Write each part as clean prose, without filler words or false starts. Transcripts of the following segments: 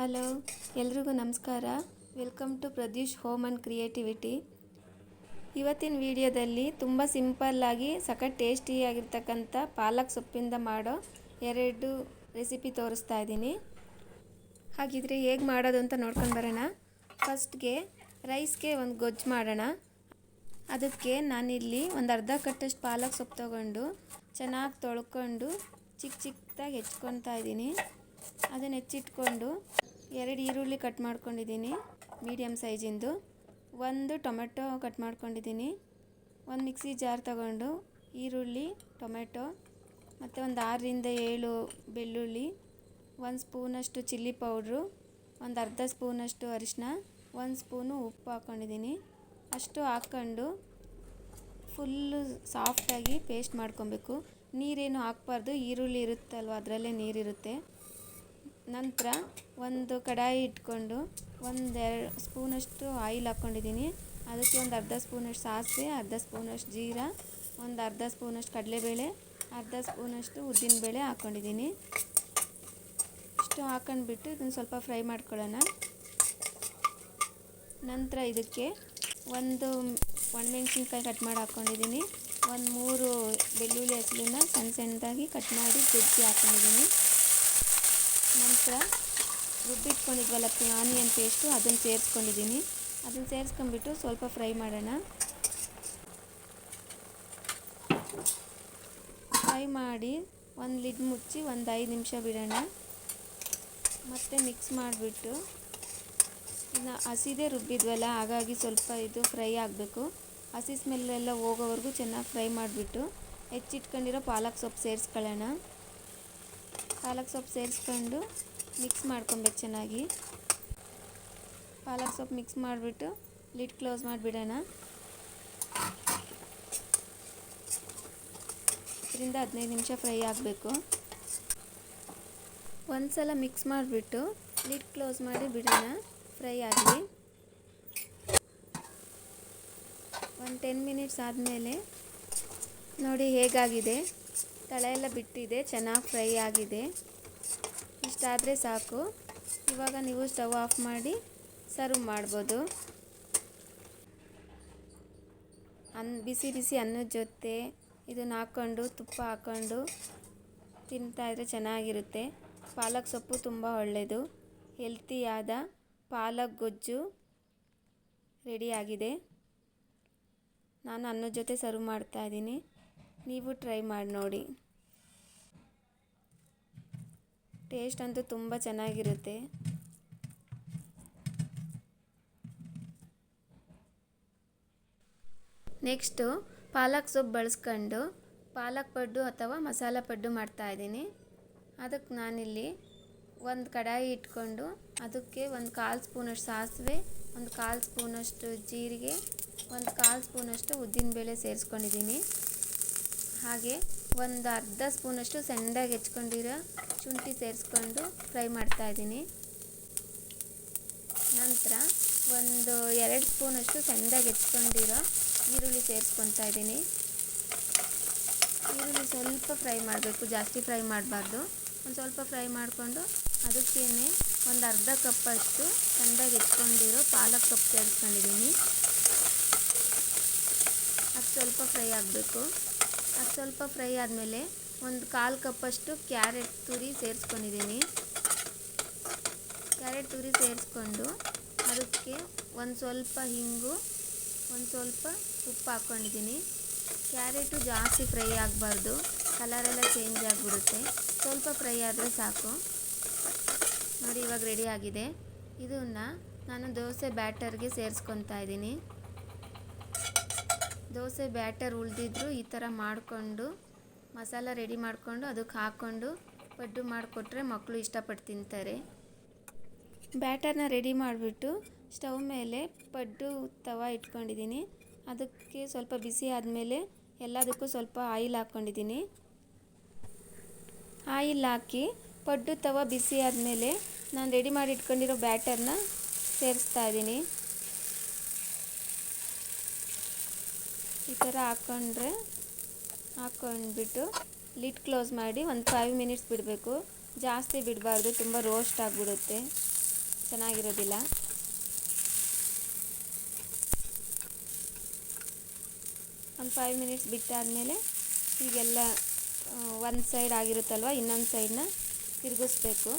Hello, ಎಲ್ರಿಗೂ ನಮಸ್ಕಾರ. Welcome to Pradyush home and creativity. ಇವತ್ತಿನ ವಿಡಿಯೋದಲ್ಲಿ ತುಂಬ ಸಿಂಪಲ್ಲಾಗಿ ಸಖತ್ ಟೇಸ್ಟಿಯಾಗಿರ್ತಕ್ಕಂಥ ಪಾಲಕ್ ಸೊಪ್ಪಿಂದ ಮಾಡೋ 2 ರೆಸಿಪಿ ತೋರಿಸ್ತಾ ಇದ್ದೀನಿ. ಹಾಗಿದ್ರೆ ಹೇಗೆ ಮಾಡೋದು ಅಂತ ನೋಡ್ಕೊಂಡು ಬರೋಣ. ಫಸ್ಟ್ಗೆ ರೈಸ್ಗೆ ಒಂದು ಗೊಜ್ಜು ಮಾಡೋಣ. ಅದಕ್ಕೆ ನಾನಿಲ್ಲಿ ಒಂದು ಅರ್ಧ ಕಟ್ಟಷ್ಟು ಪಾಲಕ್ ಸೊಪ್ಪು ತೊಗೊಂಡು ಚೆನ್ನಾಗಿ ತೊಳ್ಕೊಂಡು ಚಿಕ್ಕದಾಗಿ ಹೆಚ್ಕೊತಾ ಇದ್ದೀನಿ. ಅದನ್ನು ಹೆಚ್ಚಿಟ್ಕೊಂಡು 2 ಈರುಳ್ಳಿ ಕಟ್ ಮಾಡ್ಕೊಂಡಿದ್ದೀನಿ ಮೀಡಿಯಮ್ ಸೈಜಿಂದು, 1 ಟೊಮೆಟೊ ಕಟ್ ಮಾಡ್ಕೊಂಡಿದ್ದೀನಿ. ಒಂದು ಮಿಕ್ಸಿ ಜಾರ್ ತಗೊಂಡು ಈರುಳ್ಳಿ, ಟೊಮೆಟೊ ಮತ್ತು ಒಂದು 6ರಿಂದ 7 ಬೆಳ್ಳುಳ್ಳಿ, 1 ಸ್ಪೂನಷ್ಟು ಚಿಲ್ಲಿ ಪೌಡ್ರು, ಒಂದು ಅರ್ಧ ಸ್ಪೂನಷ್ಟು ಅರಿಶಿನ, 1 ಸ್ಪೂನು ಉಪ್ಪು ಹಾಕ್ಕೊಂಡಿದ್ದೀನಿ. ಅಷ್ಟು ಹಾಕ್ಕೊಂಡು ಫುಲ್ಲು ಸಾಫ್ಟಾಗಿ ಪೇಸ್ಟ್ ಮಾಡ್ಕೊಬೇಕು. ನೀರೇನು ಹಾಕ್ಬಾರ್ದು, ಈರುಳ್ಳಿ ಇರುತ್ತಲ್ವ ಅದರಲ್ಲೇ ನೀರಿರುತ್ತೆ. ನಂತರ ಒಂದು ಕಡಾಯಿ ಇಟ್ಕೊಂಡು 1-2 ಸ್ಪೂನಷ್ಟು ಆಯಿಲ್ ಹಾಕ್ಕೊಂಡಿದ್ದೀನಿ. ಅದಕ್ಕೆ ಒಂದು ಅರ್ಧ ಸ್ಪೂನಷ್ಟು ಸಾಸಿವೆ, ಅರ್ಧ ಸ್ಪೂನಷ್ಟು ಜೀರಾ, ಒಂದು ಅರ್ಧ ಸ್ಪೂನಷ್ಟು ಕಡಲೆಬೇಳೆ, ಅರ್ಧ ಸ್ಪೂನಷ್ಟು ಉದ್ದಿನಬೇಳೆ ಹಾಕ್ಕೊಂಡಿದ್ದೀನಿ. ಇಷ್ಟು ಹಾಕ್ಕೊಂಡ್ಬಿಟ್ಟು ಇದನ್ನು ಸ್ವಲ್ಪ ಫ್ರೈ ಮಾಡ್ಕೊಳ್ಳೋಣ. ನಂತರ ಇದಕ್ಕೆ ಒಂದು ಒಣಮೆಣ್ಸಿನ್ಕಾಯಿ ಕಟ್ ಮಾಡಿ ಹಾಕ್ಕೊಂಡಿದ್ದೀನಿ. ಒಂದು 3 ಬೆಳ್ಳುಳ್ಳಿ ಹೆಸರನ್ನ ಸಣ್ಣದಾಗಿ ಕಟ್ ಮಾಡಿ ಜಜ್ಜಿ ಹಾಕ್ಕೊಂಡಿದ್ದೀನಿ. ನಂತರ ರುಬ್ಬಿಟ್ಕೊಂಡಿದ್ವಲ್ಲ ಆನಿಯನ್ ಪೇಸ್ಟು ಅದನ್ನು ಸೇರಿಸ್ಕೊಂಡಿದ್ದೀನಿ. ಅದನ್ನು ಸೇರಿಸ್ಕೊಂಡ್ಬಿಟ್ಟು ಸ್ವಲ್ಪ ಫ್ರೈ ಮಾಡೋಣ. ಫ್ರೈ ಮಾಡಿ ಒಂದು ಲಿಡ್ ಮುಚ್ಚಿ ಒಂದು 5 ನಿಮಿಷ ಬಿಡೋಣ. ಮತ್ತು ಮಿಕ್ಸ್ ಮಾಡಿಬಿಟ್ಟು ಇನ್ನು ಹಸಿದೇ ರುಬ್ಬಿದ್ವಲ್ಲ, ಹಾಗಾಗಿ ಸ್ವಲ್ಪ ಇದು ಫ್ರೈ ಆಗಬೇಕು. ಹಸಿ ಸ್ಮೆಲ್ಲೆಲ್ಲ ಹೋಗೋವರೆಗೂ ಚೆನ್ನಾಗಿ ಫ್ರೈ ಮಾಡಿಬಿಟ್ಟು ಹೆಚ್ಚಿಟ್ಕೊಂಡಿರೋ ಪಾಲಕ್ ಸೊಪ್ಪು ಸೇರಿಸ್ಕೊಳ್ಳೋಣ. ಪಾಲಕ್ ಸೊಪ್ಪು ಸೇರಿಸ್ಕೊಂಡು ಮಿಕ್ಸ್ ಮಾಡ್ಕೊಬೇಕು ಚೆನ್ನಾಗಿ. ಪಾಲಕ್ ಸೊಪ್ಪು ಮಿಕ್ಸ್ ಮಾಡಿಬಿಟ್ಟು ಲಿಡ್ ಕ್ಲೋಸ್ ಮಾಡಿಬಿಡೋಣ. 10-15 ನಿಮಿಷ ಫ್ರೈ ಆಗಬೇಕು. ಒಂದು ಸಲ ಮಿಕ್ಸ್ ಮಾಡಿಬಿಟ್ಟು ಲಿಡ್ ಕ್ಲೋಸ್ ಮಾಡಿ ಬಿಡೋಣ, ಫ್ರೈ ಆಗಲಿ. ಒಂದು 10 ಮಿನಿಟ್ಸ್ ಆದಮೇಲೆ ನೋಡಿ ಹೇಗಾಗಿದೆ, ತಳ ಎಲ್ಲ ಬಿಟ್ಟಿದೆ, ಚೆನ್ನಾಗಿ ಫ್ರೈ ಆಗಿದೆ. ಇಷ್ಟಾದರೆ ಸಾಕು. ಇವಾಗ ನೀವು ಸ್ಟವ್ ಆಫ್ ಮಾಡಿ ಸರ್ವ್ ಮಾಡ್ಬೋದು. ಬಿಸಿ ಬಿಸಿ ಅನ್ನದ ಜೊತೆ ಇದನ್ನು ಹಾಕ್ಕೊಂಡು ತುಪ್ಪ ಹಾಕ್ಕೊಂಡು ತಿಂತಾಯಿದ್ರೆ ಚೆನ್ನಾಗಿರುತ್ತೆ. ಪಾಲಕ್ ಸೊಪ್ಪು ತುಂಬ ಒಳ್ಳೆಯದು. ಹೆಲ್ತಿಯಾದ ಪಾಲಕ್ ಗೊಜ್ಜು ರೆಡಿಯಾಗಿದೆ. ನಾನು ಅನ್ನದ ಜೊತೆ ಸರ್ವ್ ಮಾಡ್ತಾಯಿದ್ದೀನಿ. ನೀವು ಟ್ರೈ ಮಾಡಿ ನೋಡಿ. ಟೇಸ್ಟ್ ಅಂತೂ ತುಂಬ ಚೆನ್ನಾಗಿರುತ್ತೆ. ನೆಕ್ಸ್ಟು ಪಾಲಕ್ ಸೊಪ್ಪು ಬಳಸ್ಕೊಂಡು ಪಾಲಕ್ ಪಡ್ಡು ಅಥವಾ ಮಸಾಲ ಪಡ್ಡು ಮಾಡ್ತಾಯಿದ್ದೀನಿ. ಅದಕ್ಕೆ ನಾನಿಲ್ಲಿ ಒಂದು ಕಡಾಯಿ ಇಟ್ಕೊಂಡು ಅದಕ್ಕೆ ಒಂದು 1/4 ಸ್ಪೂನಷ್ಟು ಸಾಸಿವೆ, ಒಂದು 1/4 ಸ್ಪೂನಷ್ಟು ಜೀರಿಗೆ, ಒಂದು 1/4 ಸ್ಪೂನಷ್ಟು ಉದ್ದಿನಬೇಳೆ ಸೇರಿಸ್ಕೊಂಡಿದ್ದೀನಿ. ಹಾಗೆ ಒಂದು ಅರ್ಧ ಸ್ಪೂನಷ್ಟು ಸಣ್ಣದಾಗಿ ಹೆಚ್ಕೊಂಡಿರೋ ಶುಂಠಿ ಸೇರಿಸ್ಕೊಂಡು ಫ್ರೈ ಮಾಡ್ತಾಯಿದ್ದೀನಿ. ನಂತರ ಒಂದು 2 ಸ್ಪೂನಷ್ಟು ಸಣ್ಣದಾಗಿ ಹೆಚ್ಕೊಂಡಿರೋ ಈರುಳ್ಳಿ ಸೇರಿಸ್ಕೊತಾ ಇದ್ದೀನಿ. ಈರುಳ್ಳಿ ಸ್ವಲ್ಪ ಫ್ರೈ ಮಾಡಬೇಕು, ಜಾಸ್ತಿ ಫ್ರೈ ಮಾಡಬಾರ್ದು. ಒಂದು ಸ್ವಲ್ಪ ಫ್ರೈ ಮಾಡಿಕೊಂಡು ಅದಕ್ಕೇ ಒಂದು ಅರ್ಧ ಕಪ್ಪಷ್ಟು ಸಣ್ಣದಾಗಿ ಹೆಚ್ಕೊಂಡಿರೋ ಪಾಲಕ್ ಸೊಪ್ಪು ಸೇರಿಸ್ಕೊಂಡಿದ್ದೀನಿ. ಅದು ಸ್ವಲ್ಪ ಫ್ರೈ ಆಗಬೇಕು. ಅದು ಸ್ವಲ್ಪ ಫ್ರೈ ಆದಮೇಲೆ ಒಂದು 1/4 ಕಪ್ಪಷ್ಟು ಕ್ಯಾರೆಟ್ ತುರಿ ಸೇರಿಸ್ಕೊಂಡಿದ್ದೀನಿ. ಕ್ಯಾರೆಟ್ ತುರಿ ಸೇರಿಸ್ಕೊಂಡು ಅದಕ್ಕೆ ಒಂದು ಸ್ವಲ್ಪ ಹಿಂಗು, ಒಂದು ಸ್ವಲ್ಪ ಉಪ್ಪು ಹಾಕ್ಕೊಂಡಿದ್ದೀನಿ. ಕ್ಯಾರೆಟು ಜಾಸ್ತಿ ಫ್ರೈ ಆಗಬಾರ್ದು, ಕಲರೆಲ್ಲ ಚೇಂಜ್ ಆಗಿಬಿಡುತ್ತೆ. ಸ್ವಲ್ಪ ಫ್ರೈ ಆದರೆ ಸಾಕು. ನೋಡಿ ಇವಾಗ ರೆಡಿ ಆಗಿದೆ. ಇದನ್ನು ನಾನು ದೋಸೆ ಬ್ಯಾಟರ್ಗೆ ಸೇರಿಸ್ಕೊತಾ ಇದ್ದೀನಿ. ದೋಸೆ ಬ್ಯಾಟರ್ ಉಳಿದಿದ್ರು ಈ ಥರ ಮಾಡಿಕೊಂಡು ಮಸಾಲ ರೆಡಿ ಮಾಡಿಕೊಂಡು ಅದಕ್ಕೆ ಹಾಕ್ಕೊಂಡು ಪಡ್ಡು ಮಾಡಿಕೊಟ್ರೆ ಮಕ್ಕಳು ಇಷ್ಟಪಟ್ಟು ತಿಂತಾರೆ. ಬ್ಯಾಟರ್ನ ರೆಡಿ ಮಾಡಿಬಿಟ್ಟು ಸ್ಟವ್ ಮೇಲೆ ಪಡ್ಡು ತವ ಇಟ್ಕೊಂಡಿದ್ದೀನಿ. ಅದಕ್ಕೆ ಸ್ವಲ್ಪ ಬಿಸಿ ಆದಮೇಲೆ ಎಲ್ಲದಕ್ಕೂ ಸ್ವಲ್ಪ ಆಯಿಲ್ ಹಾಕ್ಕೊಂಡಿದ್ದೀನಿ. ಆಯಿಲ್ ಹಾಕಿ ಪಡ್ಡು ತವ ಬಿಸಿ ಆದಮೇಲೆ ನಾನು ರೆಡಿ ಮಾಡಿ ಇಟ್ಕೊಂಡಿರೋ ಬ್ಯಾಟರ್ನ ಸೇರಿಸ್ತಾ ಇದ್ದೀನಿ. ಈ ಥರ ಹಾಕ್ಕೊಂಡ್ಬಿಟ್ಟು ಲಿಡ್ ಕ್ಲೋಸ್ ಮಾಡಿ ಒಂದು 5 ಮಿನಿಟ್ಸ್ ಬಿಡಬೇಕು. ಜಾಸ್ತಿ ಬಿಡಬಾರ್ದು, ತುಂಬ ರೋಸ್ಟ್ ಆಗಿಬಿಡುತ್ತೆ. ಚೆನ್ನಾಗಿರೋದಿಲ್ಲ. ಒಂದು 5 ಮಿನಿಟ್ಸ್ ಬಿಟ್ಟಾದಮೇಲೆ ಹೀಗೆಲ್ಲ ಒಂದು ಸೈಡ್ ಆಗಿರುತ್ತಲ್ವ, ಇನ್ನೊಂದು ಸೈಡನ್ನ ತಿರುಗಿಸ್ಬೇಕು.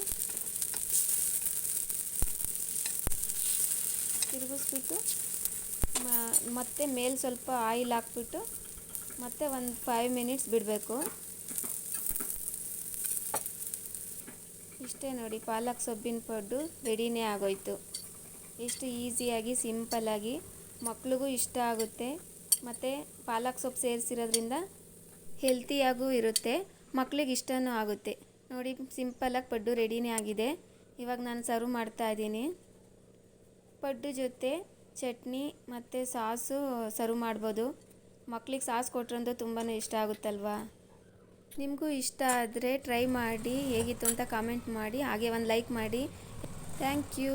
ತಿರುಗಿಸ್ಬಿಟ್ಟು ಮತ್ತೆ ಮೇಲೆ ಸ್ವಲ್ಪ ಆಯಿಲ್ ಹಾಕ್ಬಿಟ್ಟು ಮತ್ತೆ ಒಂದು 5 ಮಿನಿಟ್ಸ್ ಬಿಡಬೇಕು. ಇಷ್ಟೇ ನೋಡಿ, ಪಾಲಕ್ ಸೊಪ್ಪಿನ ಪಡ್ಡು ರೆಡಿನೇ ಆಗೋಯ್ತು. ಎಷ್ಟು ಈಸಿಯಾಗಿ ಸಿಂಪಲ್ಲಾಗಿ ಮಕ್ಳಿಗೂ ಇಷ್ಟ ಆಗುತ್ತೆ. ಮತ್ತು ಪಾಲಕ್ ಸೊಪ್ಪು ಸೇರಿಸಿರೋದ್ರಿಂದ ಹೆಲ್ತಿಯಾಗೂ ಇರುತ್ತೆ, ಮಕ್ಳಿಗೆ ಇಷ್ಟನೂ ಆಗುತ್ತೆ. ನೋಡಿ, ಸಿಂಪಲ್ಲಾಗಿ ಪಡ್ಡು ರೆಡಿನೇ ಆಗಿದೆ. ಇವಾಗ ನಾನು ಸರ್ವ್ ಮಾಡ್ತಾಯಿದ್ದೀನಿ. ಪಡ್ಡು ಜೊತೆ ಚಟ್ನಿ ಮತ್ತು ಸಾಸು ಸರ್ವ್ ಮಾಡ್ಬೋದು. ಮಕ್ಳಿಗೆ ಸಾಸ್ ಕೊಟ್ರಂತೂ ತುಂಬಾ ಇಷ್ಟ ಆಗುತ್ತಲ್ವಾ. ನಿಮಗೂ ಇಷ್ಟ ಆದರೆ ಟ್ರೈ ಮಾಡಿ, ಹೇಗಿತ್ತು ಅಂತ ಕಾಮೆಂಟ್ ಮಾಡಿ, ಹಾಗೆ ಒಂದು ಲೈಕ್ ಮಾಡಿ. Thank you.